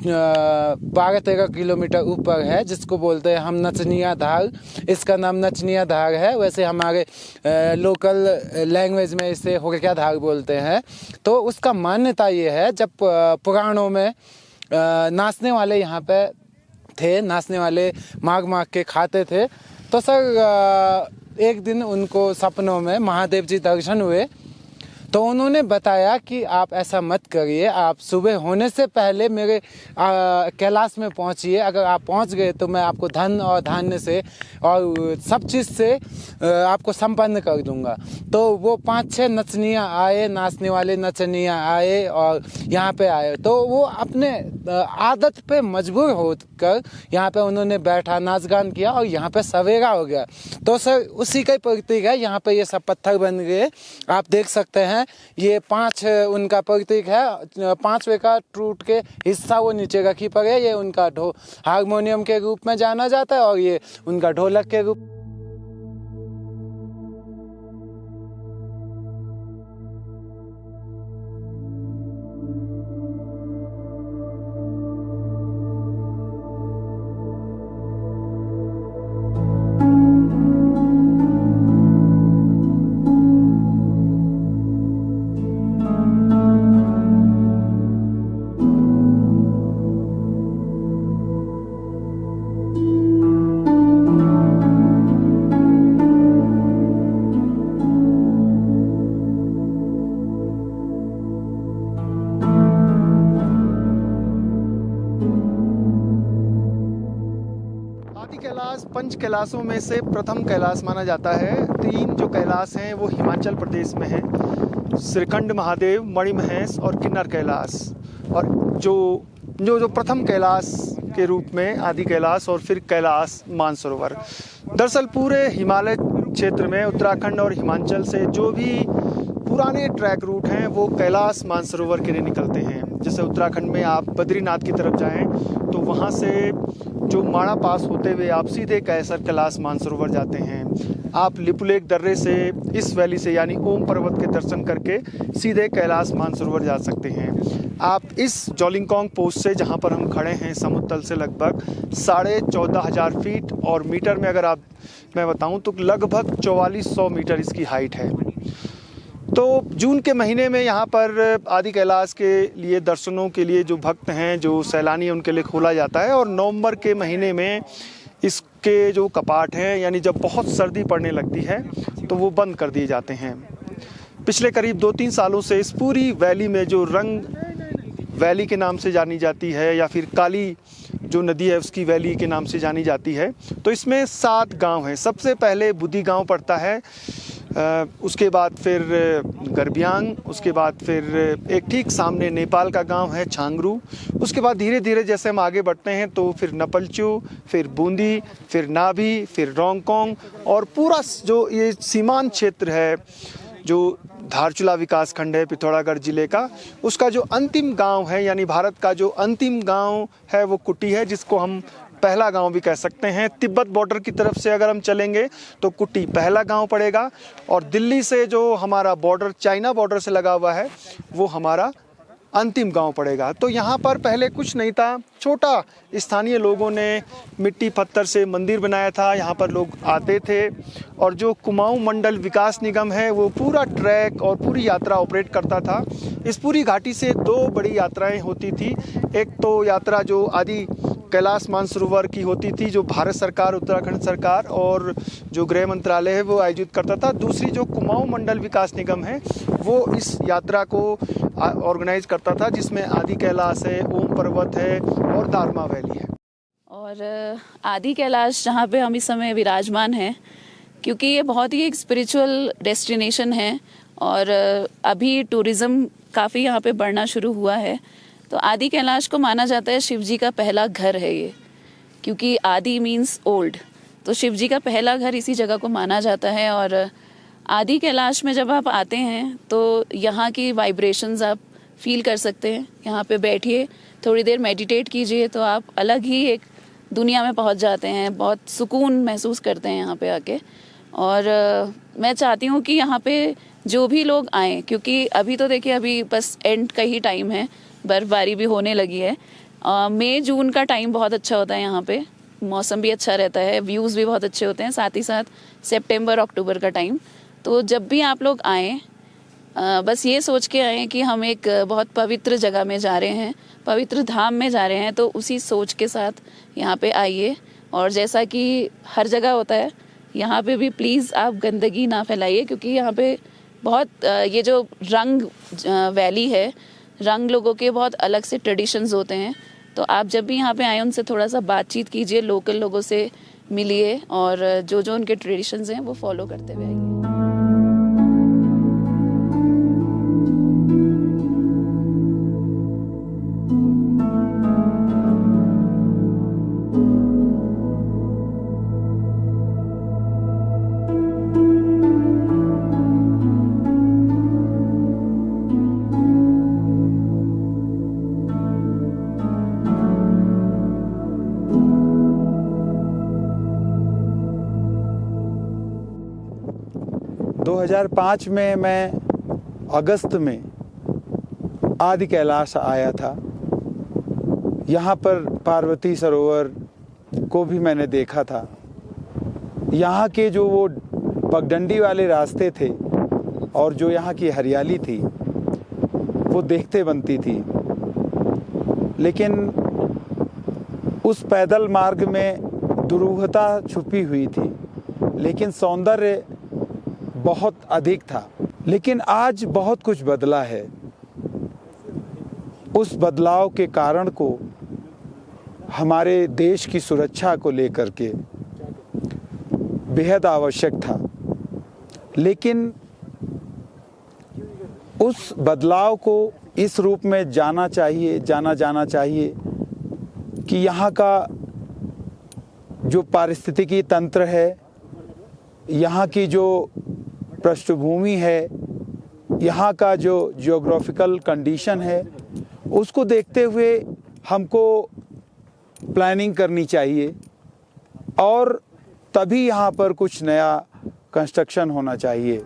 12-13 kilometre ऊपर है, जिसको बोलते हैं हम नचनिया धार। इसका नाम नचनिया धार है, वैसे हमारे लोकल लैंग्वेज में इसे होरिका धार बोलते हैं। तो उसका मान्यता ये है, जब पुराणों में नाचने वाले यहाँ पे थे, नाचने वाले माग माग के खाते थे, तो सर एक दिन उनको सपनों में महादेव जी दर्शन हुए। तो उन्होंने बताया कि आप ऐसा मत करिए, आप सुबह होने से पहले मेरे कैलाश में पहुंचिए। अगर आप पहुंच गए तो मैं आपको धन और धान्य से और सब चीज़ से आपको संपन्न कर दूंगा। तो वो 5-6 नचनिया आए, नाचने वाले नचनिया आए और यहाँ पे आए। तो वो अपने आदत पे मजबूर होकर यहाँ पे उन्होंने बैठा, नाच गान किया और यहाँ पे सवेरा हो गया। तो सर उसी का प्रतीक है, यहाँ पे ये सब पत्थर बन गए, आप देख सकते हैं। ये 5 उनका प्रतीक है। 5वें का टूट के हिस्सा वो नीचे रखी पर है। ये उनका हारमोनियम के रूप में जाना जाता है और ये उनका ढोलक के रूप। कैलाश 5 कैलाशों में से प्रथम कैलाश माना जाता है। 3 जो कैलाश हैं वो हिमाचल प्रदेश में हैं, श्रीखंड महादेव, मणिमहेश और किन्नर कैलाश। और जो प्रथम कैलाश के रूप में आदि कैलाश और फिर कैलाश मानसरोवर। दरअसल पूरे हिमालय क्षेत्र में उत्तराखंड और हिमाचल से जो भी पुराने ट्रैक रूट हैं वो कैलाश मानसरोवर के लिए निकलते हैं। जैसे उत्तराखंड में आप बद्रीनाथ की तरफ जाएं तो वहाँ से जो माणा पास होते हुए आप सीधे कैसर कैलाश मानसरोवर जाते हैं। आप लिपुलेख दर्रे से इस वैली से यानी ओम पर्वत के दर्शन करके सीधे कैलाश मानसरोवर जा सकते हैं। आप इस जोलिंगकोंग पोस्ट से, जहाँ पर हम खड़े हैं, समुद्र तल से लगभग 14,500 फीट और मीटर में अगर मैं बताऊं तो लगभग 4400 मीटर इसकी हाइट है। तो जून के महीने में यहाँ पर आदि कैलाश के लिए दर्शनों के लिए जो भक्त हैं, जो सैलानी हैं, उनके लिए खोला जाता है। और नवंबर के महीने में इसके जो कपाट हैं, यानी जब बहुत सर्दी पड़ने लगती है तो वो बंद कर दिए जाते हैं। पिछले करीब 2-3 सालों से इस पूरी वैली में जो रंग वैली के नाम से जानी जाती है या फिर काली जो नदी है उसकी वैली के नाम से जानी जाती है, तो इसमें 7 गांव हैं। सबसे पहले बुद्धि गांव पड़ता है, उसके बाद फिर गरबियांग, उसके बाद फिर एक ठीक सामने नेपाल का गांव है छांगरू। उसके बाद धीरे धीरे जैसे हम आगे बढ़ते हैं तो फिर नपलचू, फिर बूंदी, फिर नाभी, फिर रोंगकोंग और पूरा जो ये सीमांत क्षेत्र है जो धारचूला विकास खंड है पिथौरागढ़ जिले का, उसका जो अंतिम गांव है यानी भारत का जो अंतिम गांव है वो कुटी है, जिसको हम पहला गांव भी कह सकते हैं। तिब्बत बॉर्डर की तरफ से अगर हम चलेंगे तो कुटी पहला गांव पड़ेगा और दिल्ली से जो हमारा बॉर्डर चाइना बॉर्डर से लगा हुआ है वो हमारा अंतिम गांव पड़ेगा। तो यहाँ पर पहले कुछ नहीं था, छोटा स्थानीय लोगों ने मिट्टी पत्थर से मंदिर बनाया था। यहाँ पर लोग आते थे और जो कुमाऊं मंडल विकास निगम है वो पूरा ट्रैक और पूरी यात्रा ऑपरेट करता था। इस पूरी घाटी से 2 बड़ी यात्राएं होती थी। एक तो यात्रा जो आदि कैलाश मानसरोवर की होती थी, जो भारत सरकार, उत्तराखंड सरकार और जो गृह मंत्रालय है वो आयोजित करता था। दूसरी जो कुमाऊं मंडल विकास निगम है वो इस यात्रा को ऑर्गेनाइज करता था, जिसमें आदि कैलाश है, ओम पर्वत है और दारमा वैली है। और आदि कैलाश जहाँ पे हम इस समय विराजमान हैं, क्योंकि ये बहुत ही एक स्पिरिचुअल डेस्टिनेशन है और अभी टूरिज़्म काफ़ी यहाँ पे बढ़ना शुरू हुआ है। तो आदि कैलाश को माना जाता है शिव जी का पहला घर है ये, क्योंकि आदि मीन्स ओल्ड, तो शिव जी का पहला घर इसी जगह को माना जाता है। और आदि कैलाश में जब आप आते हैं तो यहाँ की वाइब्रेशंस आप फील कर सकते हैं। यहाँ पे बैठिए, थोड़ी देर मेडिटेट कीजिए तो आप अलग ही एक दुनिया में पहुँच जाते हैं, बहुत सुकून महसूस करते हैं यहाँ पे आके। और मैं चाहती हूँ कि यहाँ पे जो भी लोग आएँ, क्योंकि अभी तो देखिए अभी बस एंड का ही टाइम है, बर्फबारी भी होने लगी है, मई जून का टाइम बहुत अच्छा होता है यहाँ पे, मौसम भी अच्छा रहता है, व्यूज़ भी बहुत अच्छे होते हैं, साथ ही साथ सितंबर अक्टूबर का टाइम। तो जब भी आप लोग आएँ, बस ये सोच के आएँ कि हम एक बहुत पवित्र जगह में जा रहे हैं, पवित्र धाम में जा रहे हैं, तो उसी सोच के साथ यहाँ पे आइए। और जैसा कि हर जगह होता है, यहाँ पे भी प्लीज़ आप गंदगी ना फैलाइए, क्योंकि यहाँ पे बहुत ये जो रंग वैली है, रंग लोगों के बहुत अलग से ट्रेडिशंस होते हैं। तो आप जब भी यहाँ पे आए उनसे थोड़ा सा बातचीत कीजिए, लोकल लोगों से मिलिए और जो जो उनके ट्रेडिशंस हैं वो फॉलो करते हुए आइए। 2005 में मैं अगस्त में आदि कैलाश आया था। यहाँ पर पार्वती सरोवर को भी मैंने देखा था। यहाँ के जो वो पगडंडी वाले रास्ते थे और जो यहाँ की हरियाली थी वो देखते बनती थी, लेकिन उस पैदल मार्ग में दुरूहता छुपी हुई थी, लेकिन सौंदर्य बहुत अधिक था। लेकिन आज बहुत कुछ बदला है। उस बदलाव के कारण को हमारे देश की सुरक्षा को लेकर के बेहद आवश्यक था, लेकिन उस बदलाव को इस रूप में जाना जाना चाहिए कि यहाँ का जो पारिस्थितिकी तंत्र है, यहाँ की जो पृष्ठभूमि है, यहाँ का जो जियोग्राफिकल कंडीशन है, उसको देखते हुए हमको प्लानिंग करनी चाहिए और तभी यहाँ पर कुछ नया कंस्ट्रक्शन होना चाहिए।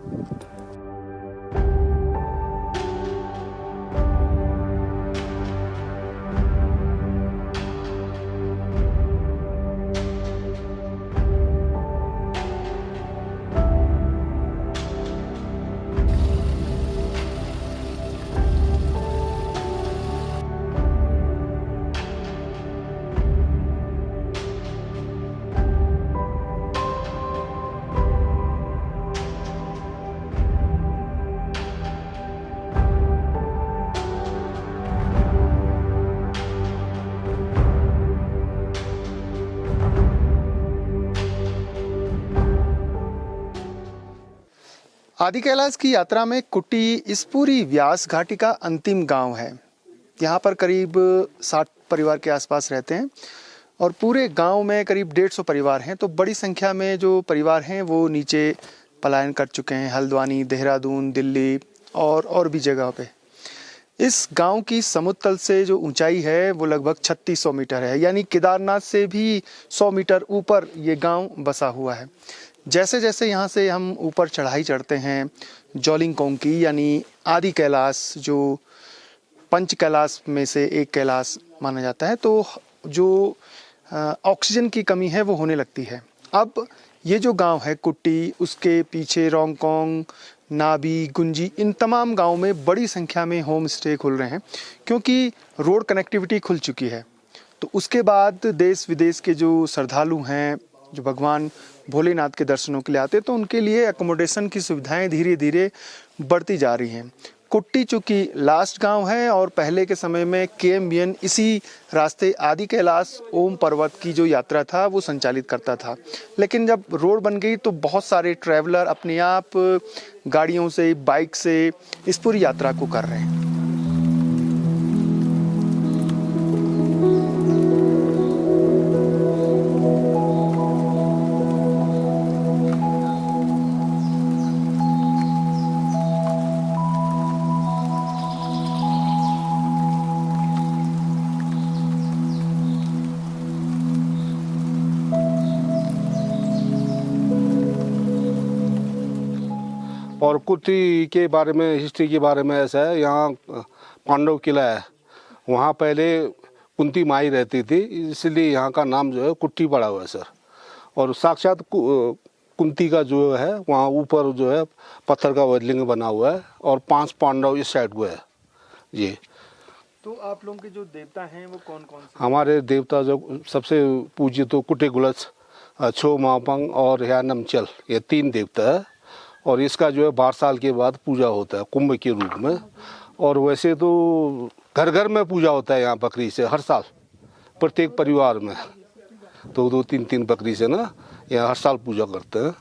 आदि कैलाश की यात्रा में कुट्टी इस पूरी व्यास घाटी का अंतिम गांव है। यहाँ पर करीब 60 परिवार के आसपास रहते हैं और पूरे गांव में करीब 150 परिवार हैं। तो बड़ी संख्या में जो परिवार हैं वो नीचे पलायन कर चुके हैं, हल्द्वानी, देहरादून, दिल्ली और भी जगह पे। इस गांव की समुद्र तल से जो ऊंचाई है वो लगभग 3600 मीटर है, यानी केदारनाथ से भी 100 मीटर ऊपर ये गांव बसा हुआ है। जैसे जैसे यहाँ से हम ऊपर चढ़ाई चढ़ते हैं, जोलिंगकोंग की यानी आदि कैलाश जो पंच कैलाश में से एक कैलाश माना जाता है, तो जो ऑक्सीजन की कमी है वो होने लगती है। अब ये जो गांव है कुट्टी, उसके पीछे रोंगकोंग, नाबी, गुंजी, इन तमाम गाँव में बड़ी संख्या में होम स्टे खुल रहे हैं क्योंकि रोड कनेक्टिविटी खुल चुकी है। तो उसके बाद देश विदेश के जो श्रद्धालु हैं, जो भगवान भोलेनाथ के दर्शनों के लिए आते, तो उनके लिए एकोमोडेशन की सुविधाएं धीरे धीरे बढ़ती जा रही हैं। कुट्टी चूँकि लास्ट गांव है और पहले के समय में KMBN इसी रास्ते आदि कैलाश ओम पर्वत की जो यात्रा था वो संचालित करता था, लेकिन जब रोड बन गई तो बहुत सारे ट्रैवलर अपने आप गाड़ियों से, बाइक से इस पूरी यात्रा को कर रहे हैं। और कुट्टी के बारे में, हिस्ट्री के बारे में ऐसा है, यहाँ पांडव किला है। वहाँ पहले कुंती माई रहती थी, इसलिए यहाँ का नाम जो है कुट्टी पड़ा हुआ है सर। और साक्षात कुंती का जो है वहाँ ऊपर जो है पत्थर का वज्रलिंग बना हुआ है और 5 पांडव इस साइड को है जी। तो आप लोगों के जो देवता हैं वो कौन कौन से? हमारे देवता जो सबसे पूज्य तो कुटे गुलच, छो मापंग और या नमचल, ये 3 देवता है। और इसका जो है 12 साल के बाद पूजा होता है कुंभ के रूप में। और वैसे तो घर घर में पूजा होता है यहाँ बकरी से हर साल, प्रत्येक परिवार में 2-2, 3-3 बकरी से ना यहाँ हर साल पूजा करते हैं।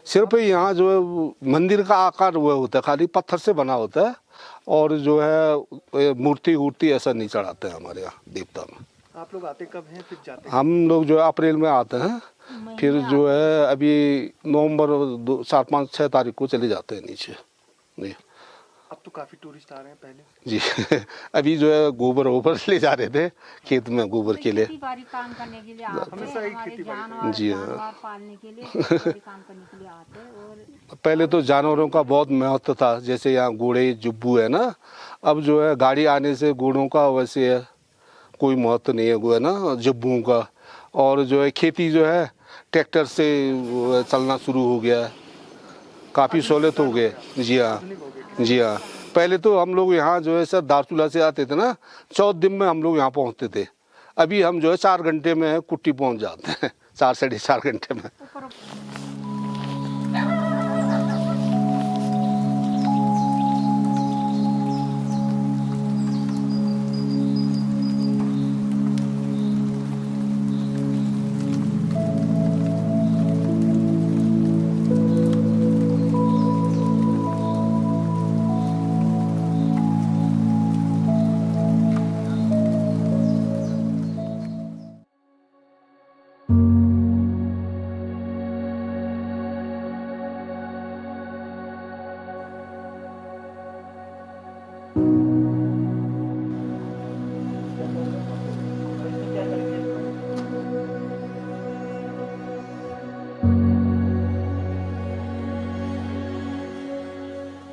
सिर्फ यहाँ जो है मंदिर का आकार हुआ होता है, खाली पत्थर से बना होता है और जो है मूर्ति वूर्ति ऐसा नहीं चढ़ाते हैं हमारे यहाँ देवता में। आप लोग आते कब हैं फिर जाते हैं? हम लोग जो है अप्रैल में आते हैं, फिर जो है अभी नवंबर 4, 5, 6 तारीख को चले जाते हैं नीचे जी। अब तो काफी टूरिस्ट आ रहे हैं पहले जी अभी जो है गोबर वोबर ले जा रहे थे खेत में गोबर के लिए। खेती-बाड़ी काम करने के लिए आते हैं, हमेशा ही हमारे खेती-बाड़ी जी हाँ। जानवर पालने के लिए खेती-बाड़ी काम करने के लिए आते हैं। और पहले तो जानवरों का बहुत महत्व था, जैसे यहाँ घोड़े जुब्बू है ना, अब जो है गाड़ी आने से घोड़ों का वैसे है कोई महत्व नहीं है वो है ना जुब्बुओं का। और जो है खेती जो है ट्रैक्टर से चलना शुरू हो गया है, काफ़ी सहूलियत हो गए जी हाँ जी हाँ। पहले तो हम लोग यहाँ जो है सर दारचूला से आते थे ना, 14 दिन में हम लोग यहाँ पहुँचते थे। अभी हम जो है 4 घंटे में कुट्टी पहुँच जाते हैं, 4 साढ़े 4 घंटे में।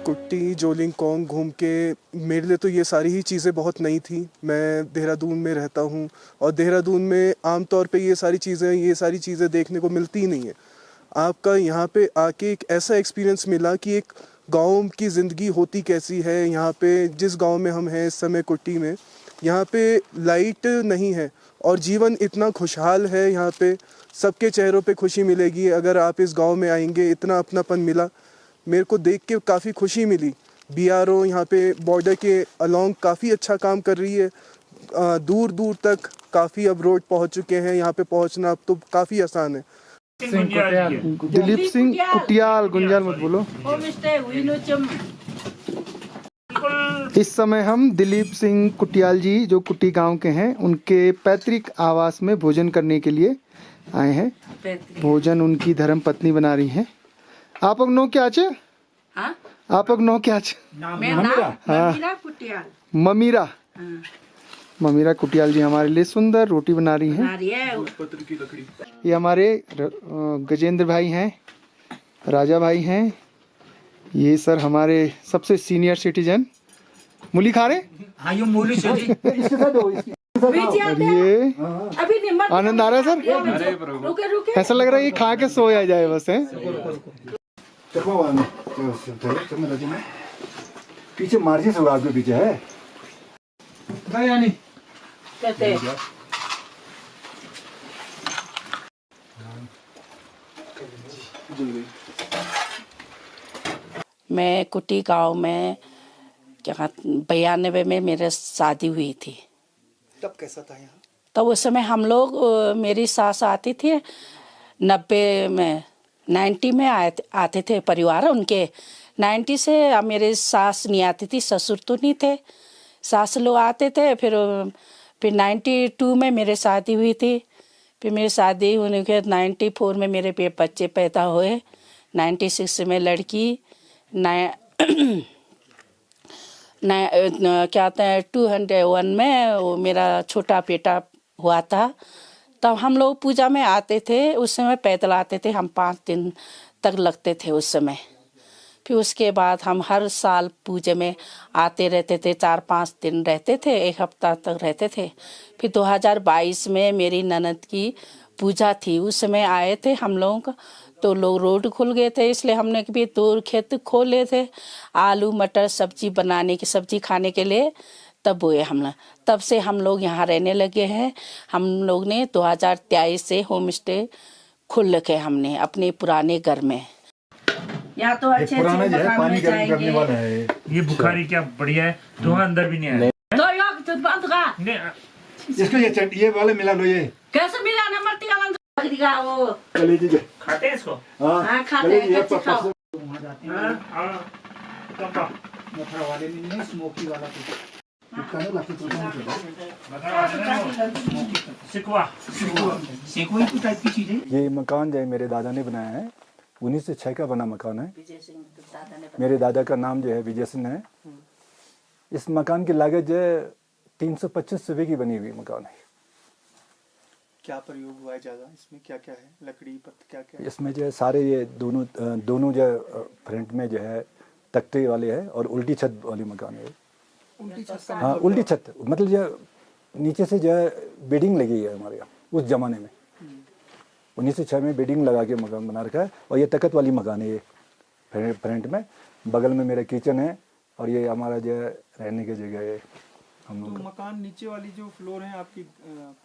कुट्टी जोलिंगकोंग घूम के मेरे लिए तो ये सारी ही चीज़ें बहुत नई थी। मैं देहरादून में रहता हूँ और देहरादून में आमतौर पे ये सारी चीज़ें देखने को मिलती ही नहीं है। आपका यहाँ पे आके एक ऐसा एक्सपीरियंस मिला कि एक गांव की ज़िंदगी होती कैसी है। यहाँ पे जिस गांव में हम हैं इस समय कुट्टी में, यहाँ पे लाइट नहीं है और जीवन इतना खुशहाल है। यहाँ पे सबके चेहरों पे खुशी मिलेगी अगर आप इस गांव में आएंगे। इतना अपनापन मिला, मेरे को देख के काफ़ी खुशी मिली। BRO यहाँ पे बॉर्डर के अलोंग काफ़ी अच्छा काम कर रही है। दूर दूर तक काफ़ी अब रोड पहुँच चुके हैं, यहाँ पे पहुँचना अब तो काफ़ी आसान है। दिलीप सिंह कुटियाल, गुंजाल मत बोलो। इस समय हम दिलीप सिंह कुटियाल जी जो कुट्टी गांव के हैं, उनके पैतृक आवास में भोजन करने के लिए आए हैं। भोजन उनकी धर्म पत्नी बना रही हैं। आप नो क्या चे? हाँ? आप नो क्या चे? ममीरा कुटियाल। ममीरा ममीरा कुटियाल जी हमारे लिए सुंदर रोटी बना रही हैं। ये हमारे गजेंद्र भाई हैं, राजा भाई हैं। ये सर हमारे सबसे सीनियर सिटीजन मूली खा रहे। हाँ ये मूली सब्जी। और ये आनंद आ रहा है सर। ऐसा लग रहा है ये खा के सोया जाए बस है। पीछे मार्जिन सब आपके पीछे है। मैं कुटी गांव में क्या 92 में मेरे शादी हुई थी। तब कैसा था यहाँ? तब उस समय हम लोग मेरी सास आती थी 90 में 90 में आते थे परिवार उनके। 90 से मेरे सास नहीं आती थी, ससुर तो नहीं थे, सास लोग आते थे। फिर 92 में मेरे शादी हुई थी। फिर मेरी शादी होने के 94 में मेरे बच्चे पैदा हुए। 96 में लड़की क्या कहते हैं 201 में वो मेरा छोटा बेटा हुआ था। तब हम लोग पूजा में आते थे, उस समय पैदल आते थे हम, 5 दिन तक लगते थे उस समय। फिर उसके बाद हम हर साल पूजे में आते रहते थे, 4-5 दिन रहते थे, 1 हफ्ता तक रहते थे। फिर 2022 में मेरी ननद की पूजा थी, उस समय आए थे हम लोग, तो लोग रोड खुल गए थे, इसलिए हमने भी 2 खेत खोले थे आलू मटर सब्जी बनाने की, सब्जी खाने के लिए, तब बोए हम लोग। तब से हम लोग यहाँ रहने लगे हैं। हम लोग ने 2023 से होम स्टे खोल रखे हमने अपने पुराने घर में। यहाँ तो अच्छे पुराना जो है मकान पानी में गर्म करने जाएंगे। वाला है। ये बुखारी क्या बढ़िया है, धुआं अंदर भी नहीं आया। तो यहाँ तो बंद का नहीं, इसको ये वाले मिला लो ये। कैसे मिला नंबर बकरी का वो कलेजी के। खाते हैं इसको? हाँ खाते हैं, कच्चे खाओ। वाले में नहीं, स्मोकी वाला टाइप की चीज है। ये मकान जो है मेरे दादा ने बनाया है, 1906 का बना मकान है। मेरे दादा का नाम जो है विजय सिंह है। इस मकान की लागत जो है 325 रुपये की बनी हुई मकान है। क्या प्रयोग हुआ है ज़्यादा इसमें, क्या क्या है, लकड़ी पत्त क्या क्या है? इसमें जो है सारे ये दोनों जो फ्रंट में जो है तख्ते वाले है और उल्टी छत वाली मकान है। उल्टी छत का हाँ, उल्टी छत मतलब जो नीचे से जो है बेडिंग लगी है हमारे यहाँ उस जमाने में। 1906 में बेडिंग लगा के मकान बना रखा है। और ये तख्त वाली मकान है, ये फ्रंट में। बगल में मेरा किचन है और ये हमारा जो है रहने की जगह है हम लोग। तो मकान नीचे वाली जो फ्लोर है आपकी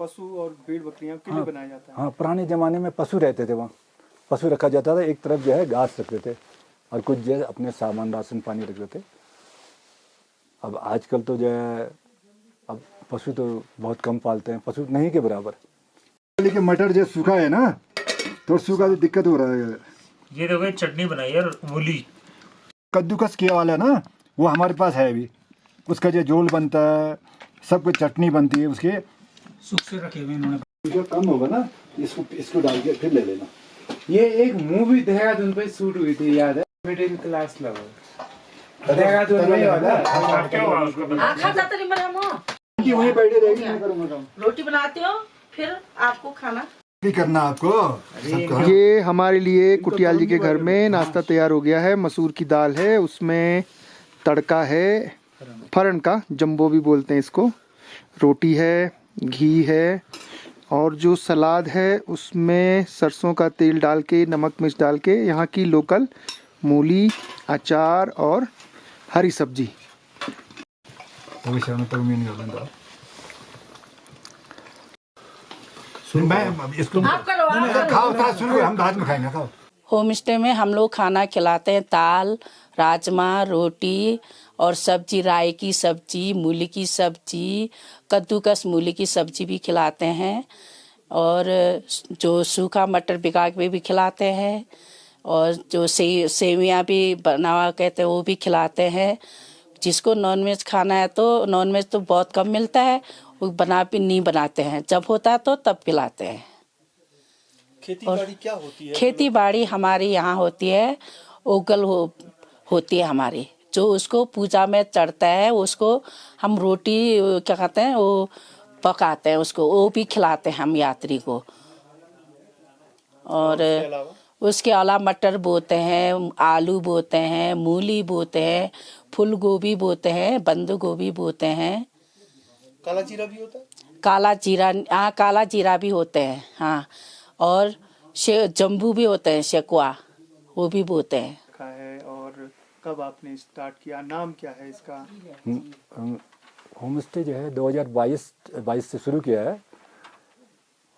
पशु और भेड़ बकरियां के लिए बनाया जाता है? हाँ, पुराने ज़माने में पशु रहते थे वहाँ, पशु रखा जाता था। एक तरफ जो है घास रखते थे और कुछ जो है अपने सामान राशन पानी रखते थे। अब आजकल तो जो है अब पशु तो बहुत कम पालते हैं, पशु नहीं के बराबर। लेकिन मटर जो सूखा है ना, तो सूखा तो दिक्कत हो रहा है। ये देखो चटनी बनाई है मूली, कद्दूकस किया वाला ना, वो हमारे पास है अभी। उसका जो झोल बनता है, सब कुछ चटनी बनती है उसके। सूख से रखे हुए इन्होंने। जो कम होगा ना, इसको डाल के फिर ले लेना। ये एक मूवी देहरादून पे शूट हुई थी, याद है? मिडिल क्लास लवर देहरादून में वाला। क्या हुआ उसको बता। खा जाते नहीं मरे हम। वहीं बैठे रहेगी, मैं करूँगा काम। रोटी बनाते हो फिर आपको खाना भी करना आपको। ये हमारे लिए कुटियाल जी के घर में नाश्ता तैयार हो गया है। मसूर की दाल है, उसमें तड़का है फरन का, जंबो भी बोलते हैं इसको, रोटी है, घी है और जो सलाद है उसमें सरसों का तेल डाल के, नमक मिर्च डाल के, यहाँ की लोकल मूली, अचार और हरी सब्जी। इसको खाओ, सुन हम बाद में खाएंगे। खाओ। होम स्टे में हम लोग खाना खिलाते हैं, दाल राजमा रोटी और सब्जी, राई की सब्जी, मूली की सब्जी, कद्दूकस मूली की सब्जी भी खिलाते हैं और जो सूखा मटर भिगा के भी खिलाते हैं और जो सेवियाँ भी बनावा कहते हैं वो भी खिलाते हैं। जिसको नॉनवेज खाना है तो नॉनवेज तो बहुत कम मिलता है, वो भी नहीं बनाते हैं, जब होता है तो तब खिलाते हैं। खेती बाड़ी क्या होती है? खेती बाड़ी हमारी यहाँ होती है, ओगल होती है हमारी, जो उसको पूजा में चढ़ता है उसको हम रोटी क्या कहते हैं वो पकाते हैं, उसको वो भी खिलाते हैं हम यात्री को। और उसके अलावा मटर बोते हैं, आलू बोते हैं, मूली बोते हैं, फूल गोभी बोते हैं, बंद गोभी बोते हैं। काला जीरा भी होता है? काला जीरा, हाँ काला जीरा भी होते हैं, हाँ। और जम्बू भी होते हैं, शेकुआ वो भी बोते हैं। है। और कब आपने स्टार्ट किया, नाम क्या है इसका? होम स्टे जो है 2022 से शुरू किया है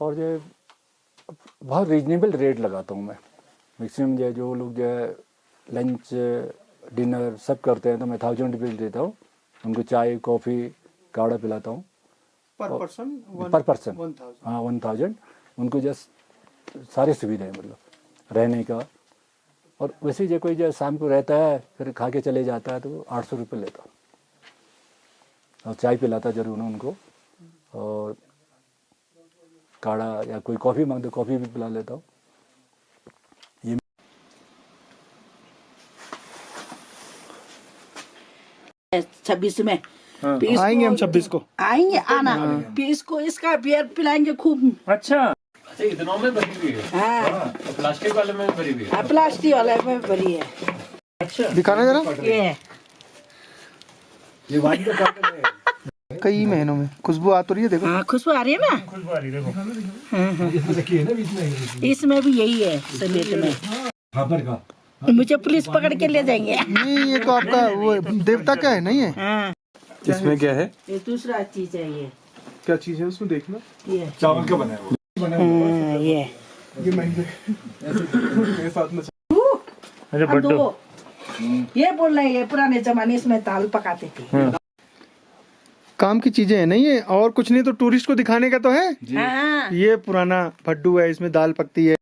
और जो बहुत रीजनेबल रेट लगाता हूँ मैं। मैक्सिमम जो लोग जो है लंच डिनर सब करते हैं तो मैं 1000 रुपीज़ देता हूँ उनको, चाय कॉफ़ी काढ़ा पिलाता हूँ पर पर्सन? हाँ 1000 उनको जस्ट सारी सुविधाएं, मतलब रहने का। और वैसे जो कोई जो शाम को रहता है फिर खा के चले जाता है तो 800 रुपये लेता हूँ और चाय पिलाता जरूर हूँ उनको और काढ़ा या कोई कॉफ़ी मांगते कॉफ़ी भी पिला लेता हूँ। ये 26 में आएंगे हम 26 को। आएंगे, आना फिर इसको इसका बियर पिलाएंगे खूब। अच्छा इतनों में भरी हुई है। हाँ प्लास्टिक वाले में भरी हुई है। प्लास्टिक वाले में भरी है। दिखाना जरा। ये वाइन का कॉटन है। कई महीनों में खुशबू आ तो रही है, देखो। हाँ खुशबू आ रही है ना। खुशबू आ रही है, देखो। इसमें भी यही है समेत में। फापर का मुझे पुलिस पकड़ के ले जाएंगे। नहीं, ये तो आपका वो देवता का है, नहीं है? हाँ इसमें क्या है? ये दूसरा चीज है। ये क्या चीज है उसमें, देखना। ये चावल का बना है वो। ये महंगे मेरे साथ में। अरे अब दो ये बोल रहे हैं, ये पुराने जमाने इसमें दाल पकाते थे। काम की चीजें हैं, नहीं है? और कुछ नहीं तो टूरिस्ट को दिखाने का तो है। हाँ ये पुराना भड्डू है, इसमें दाल पकती है।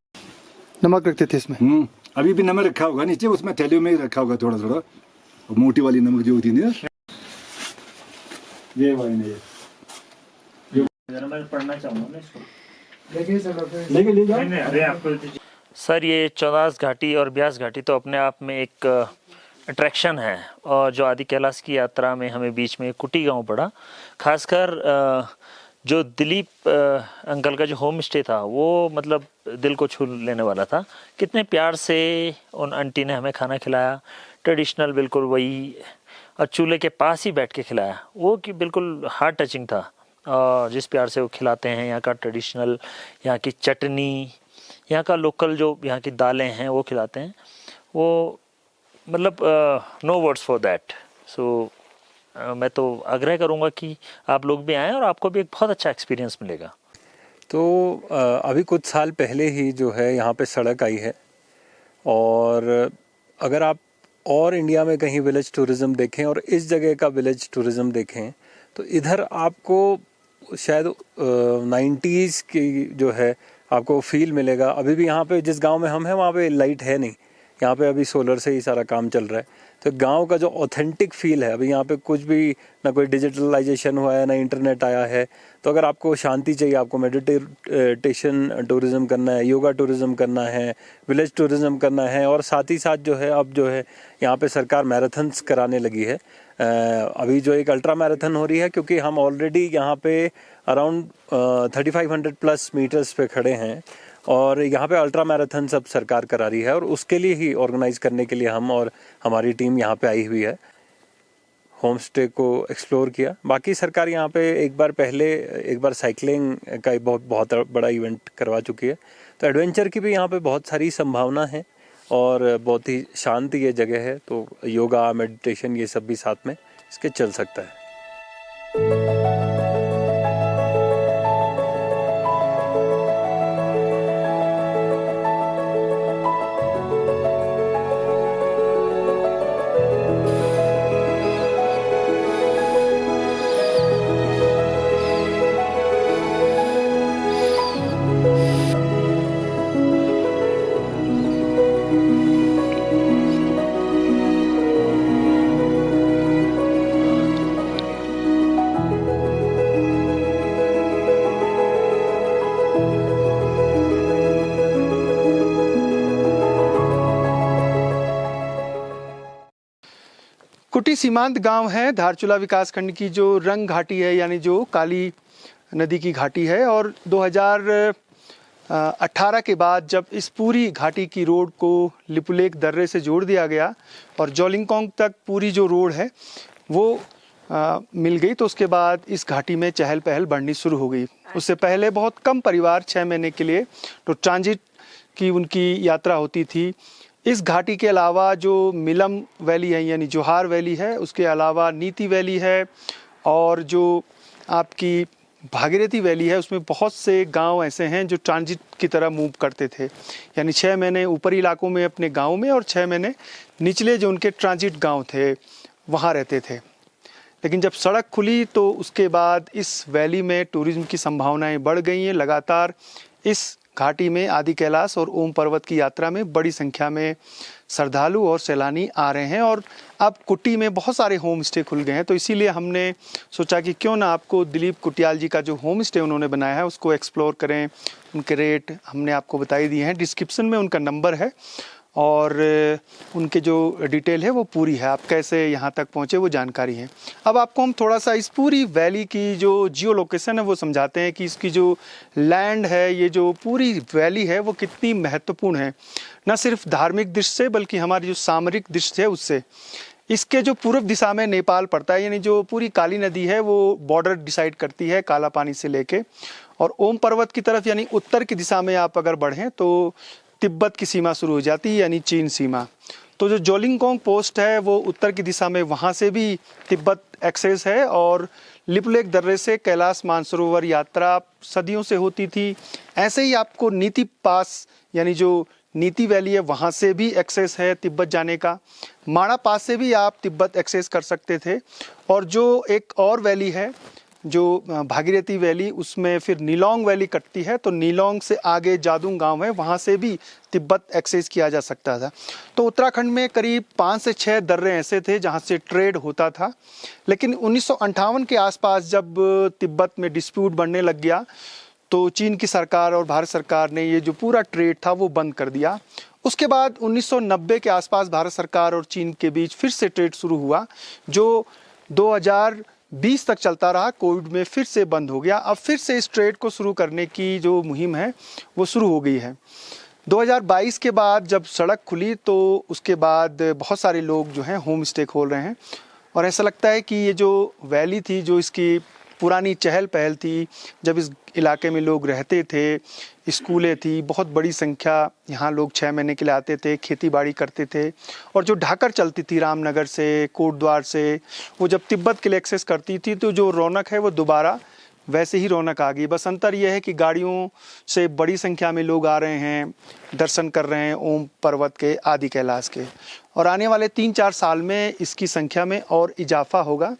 नमक रखते थे इसमें। अभी भी नमक रखा होगा नीचे, उसमें थैलियों में ही रखा होगा थोड़ा थोड़ा, मोटी वाली नमक जो होती है ना। ये वाइन है, जरा मैं पढ़ना चाहूंगा ना इसको। लेके ले जाओ। नहीं, अरे आपको सर ये चौदास घाटी और ब्यास घाटी तो अपने आप में एक अट्रैक्शन है, और जो आदि कैलाश की यात्रा में हमें बीच में कुटी गांव पड़ा, खासकर जो दिलीप अंकल का जो होम स्टे था वो मतलब दिल को छू लेने वाला था। कितने प्यार से उन आंटी ने हमें खाना खिलाया, ट्रेडिशनल बिल्कुल वही, और चूल्हे के पास ही बैठ के खिलाया, वो कि बिल्कुल हार्ट टचिंग था। और जिस प्यार से वो खिलाते हैं, यहाँ का ट्रेडिशनल, यहाँ की चटनी, यहाँ का लोकल जो यहाँ की दालें हैं वो खिलाते हैं, वो मतलब नो वर्ड्स फॉर दैट। सो मैं तो आग्रह करूँगा कि आप लोग भी आएँ और आपको भी एक बहुत अच्छा एक्सपीरियंस मिलेगा। तो अभी कुछ साल पहले ही जो है यहाँ पे सड़क आई है, और अगर आप और इंडिया में कहीं विलेज टूरिज़्म देखें और इस जगह का विलेज टूरिज़्म देखें तो इधर आपको शायद 90s की जो है आपको फील मिलेगा। अभी भी यहाँ पे जिस गांव में हम हैं वहाँ पे लाइट है नहीं, यहाँ पे अभी सोलर से ही सारा काम चल रहा है। तो गांव का जो ऑथेंटिक फील है, अभी यहाँ पे कुछ भी ना कोई डिजिटलाइजेशन हुआ है ना इंटरनेट आया है। तो अगर आपको शांति चाहिए, आपको मेडिटेशन टूरिज़्म करना है, योगा टूरिज़्म करना है, विलेज टूरिज़्म करना है, और साथ ही साथ जो है अब जो है यहाँ पे सरकार मैराथन्स कराने लगी है। अभी जो एक अल्ट्रा मैराथन हो रही है, क्योंकि हम ऑलरेडी यहाँ पे अराउंड 3500 प्लस मीटर्स पे खड़े हैं, और यहाँ पे अल्ट्रा मैराथन सब सरकार करा रही है, और उसके लिए ही ऑर्गेनाइज करने के लिए हम और हमारी टीम यहाँ पे आई हुई है। होम स्टे को एक्सप्लोर किया। बाकी सरकार यहाँ पे एक बार साइकिलिंग का बहुत बड़ा इवेंट करवा चुकी है। तो एडवेंचर की भी यहाँ पे बहुत सारी संभावना है, और बहुत ही शांत ये जगह है। तो योगा, मेडिटेशन ये सब भी साथ में इसके चल सकता है। कुटी सीमांत गांव है, धारचूला विकासखंड की जो रंग घाटी है, यानी जो काली नदी की घाटी है। और 2018 के बाद जब इस पूरी घाटी की रोड को लिपुलेख दर्रे से जोड़ दिया गया और जोलिंगकोंग तक पूरी जो रोड है वो मिल गई, तो उसके बाद इस घाटी में चहल पहल बढ़नी शुरू हो गई। उससे पहले बहुत कम परिवार 6 महीने के लिए तो ट्रांजिट की उनकी यात्रा होती थी। इस घाटी के अलावा जो मिलम वैली है यानी जोहार वैली है, उसके अलावा नीति वैली है, और जो आपकी भागीरथी वैली है, उसमें बहुत से गांव ऐसे हैं जो ट्रांजिट की तरह मूव करते थे। यानी 6 महीने ऊपरी इलाकों में अपने गांव में और 6 महीने निचले जो उनके ट्रांजिट गांव थे वहाँ रहते थे। लेकिन जब सड़क खुली तो उसके बाद इस वैली में टूरिज्म की संभावनाएं बढ़ गई हैं। लगातार इस घाटी में आदि कैलाश और ओम पर्वत की यात्रा में बड़ी संख्या में श्रद्धालु और सैलानी आ रहे हैं, और अब कुटी में बहुत सारे होम स्टे खुल गए हैं। तो इसीलिए हमने सोचा कि क्यों ना आपको दिलीप कुटियाल जी का जो होम स्टे उन्होंने बनाया है उसको एक्सप्लोर करें। उनके रेट हमने आपको बताई दिए हैं, डिस्क्रिप्शन में उनका नंबर है, और उनके जो डिटेल है वो पूरी है, आप कैसे यहाँ तक पहुँचे वो जानकारी है। अब आपको हम थोड़ा सा इस पूरी वैली की जो जियो लोकेशन है वो समझाते हैं कि इसकी जो लैंड है, ये जो पूरी वैली है वो कितनी महत्वपूर्ण है, न सिर्फ धार्मिक दृष्टि से बल्कि हमारी जो सामरिक दृष्टि है उससे। इसके जो पूर्व दिशा में नेपाल पड़ता है, यानी जो पूरी काली नदी है वो बॉर्डर डिसाइड करती है काला पानी से लेके, और ओम पर्वत की तरफ यानी उत्तर की दिशा में आप अगर बढ़ें तो तिब्बत की सीमा शुरू हो जाती है, यानी चीन सीमा। तो जो जोलिंगकोंग पोस्ट है वो उत्तर की दिशा में, वहाँ से भी तिब्बत एक्सेस है, और लिपुलेख दर्रे से कैलाश मानसरोवर यात्रा सदियों से होती थी। ऐसे ही आपको नीति पास यानी जो नीति वैली है वहाँ से भी एक्सेस है तिब्बत जाने का। माणा पास से भी आप तिब्बत एक्सेस कर सकते थे, और जो एक और वैली है जो भागीरथी वैली, उसमें फिर नीलोंग वैली कटती है, तो नीलोंग से आगे जादूंग गांव है, वहाँ से भी तिब्बत एक्सेस किया जा सकता था। तो उत्तराखंड में करीब 5 से 6 दर्रे ऐसे थे जहाँ से ट्रेड होता था, लेकिन 1958 के आसपास जब तिब्बत में डिस्प्यूट बढ़ने लग गया तो चीन की सरकार और भारत सरकार ने ये जो पूरा ट्रेड था वो बंद कर दिया। उसके बाद 1990 के आसपास भारत सरकार और चीन के बीच फिर से ट्रेड शुरू हुआ, जो 2020 तक चलता रहा, कोविड में फिर से बंद हो गया। अब फिर से इस ट्रेड को शुरू करने की जो मुहिम है वो शुरू हो गई है। 2022 के बाद जब सड़क खुली तो उसके बाद बहुत सारे लोग जो हैं होम स्टे खोल रहे हैं, और ऐसा लगता है कि ये जो वैली थी, जो इसकी पुरानी चहल पहल थी, जब इस इलाके में लोग रहते थे, स्कूलें थी, बहुत बड़ी संख्या यहाँ लोग 6 महीने के लिए आते थे, खेती बाड़ी करते थे, और जो ढाकर चलती थी रामनगर से, कोटद्वार से, वो जब तिब्बत के लिए एक्सेस करती थी तो जो रौनक है वो दोबारा वैसे ही रौनक आ गई। बस अंतर यह है कि गाड़ियों से बड़ी संख्या में लोग आ रहे हैं, दर्शन कर रहे हैं ओम पर्वत के, आदि कैलाश के, और आने वाले 3-4 साल में इसकी संख्या में और इजाफा होगा,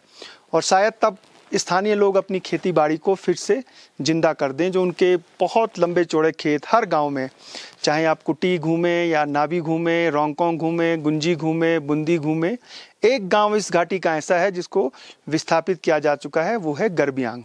और शायद तब स्थानीय लोग अपनी खेती बाड़ी को फिर से जिंदा कर दें। जो उनके बहुत लंबे चौड़े खेत हर गांव में, चाहे आप कुटी घूमें या नाभी घूमें, रोंगकोंग घूमें, गुंजी घूमें, बुंदी घूमें, एक गांव इस घाटी का ऐसा है जिसको विस्थापित किया जा चुका है, वो है गर्बियांग।